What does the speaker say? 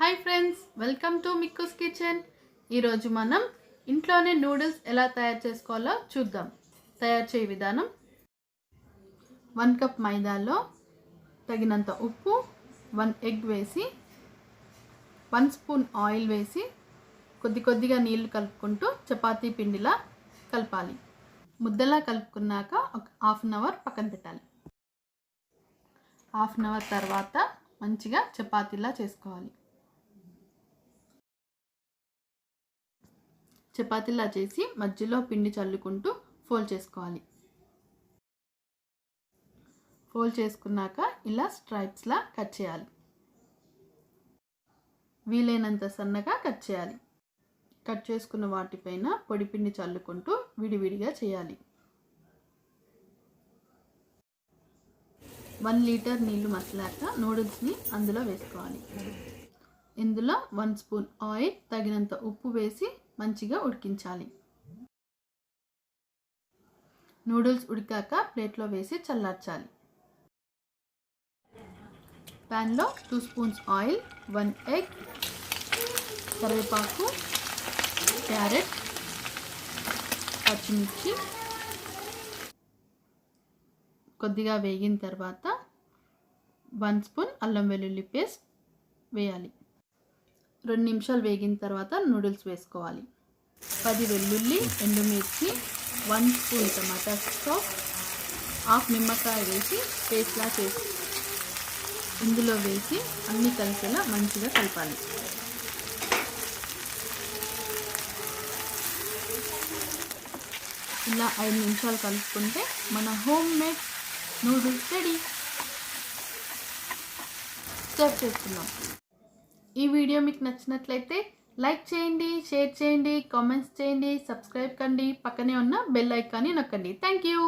Hi friends, welcome to Mikku's kitchen. ఈరోజు మనం ఇంట్లోనే నూడిల్స్ ఎలా తయారు చేసుకోవాలో చూద్దాం. తయారు చేయ విధానం: 1 కప్ మైదాలో తగినంత ఉప్పు, 1 ఎగ్ వేసి 1 స్పూన్ ఆయిల్ వేసి కొద్దిగా నీళ్లు కలుపుకుంటూ చపాతీ పిండిలా కలపాలి. ముద్దలా కలుపుకున్నాక ఒక హాఫ్ అన్ అవర్ పక్కన పెట్టాలి. హాఫ్ అన్ అవర్ తర్వాత మంచిగా చపాతీలా చేసుకోవాలి. చపాతీలా చేసి మధ్యలో పిండి చల్లుకుంటూ ఫోల్డ్ చేసుకోవాలి. ఫోల్డ్ చేసుకున్నాక ఇలా స్ట్రైప్స్లా కట్ చేయాలి. వీలైనంత సన్నగా కట్ చేయాలి. కట్ చేసుకున్న వాటిపైన పొడి పిండి చల్లుకుంటూ విడివిడిగా చేయాలి. 1 లీటర్ నీళ్లు మసలాక నూడిల్స్ని అందులో వేసుకోవాలి. ఇందులో 1 స్పూన్ ఆయిల్, తగినంత ఉప్పు వేసి మంచిగా ఉడికించాలి. నూడిల్స్ ఉడికాక ప్లేట్లో వేసి చల్లార్చాలి. ప్యాన్లో 2 స్పూన్స్ ఆయిల్, 1 ఎగ్, కరివేపాకు, క్యారెట్, పచ్చిమిర్చి కొద్దిగా వేగిన తర్వాత 1 స్పూన్ అల్లం వెల్లుల్లి పేస్ట్ వేయాలి. 2 నిమిషాలు వేగిన తర్వాత నూడిల్స్ వేసుకోవాలి. 10 వెల్లుల్లి, ఎండుమిర్చి, 1 స్పూన్ టమాటా సాస్, హాఫ్ నిమ్మకాయ వేసి పేస్ట్లా చేసి ఇందులో వేసి అన్నీ కలిసేలా మంచిగా కలపాలి. ఇలా 5 నిమిషాలు కలుపుకుంటే మన home made noodles ready. Serve చేసుకుందాం. ఈ వీడియో మీకు నచ్చినట్లయితే లైక్ చేయండి, షేర్ చేయండి, కామెంట్స్ చేయండి, సబ్స్క్రైబ్ కండి, పక్కనే ఉన్న బెల్ ఐకాన్ని నొక్కండి. Thank you.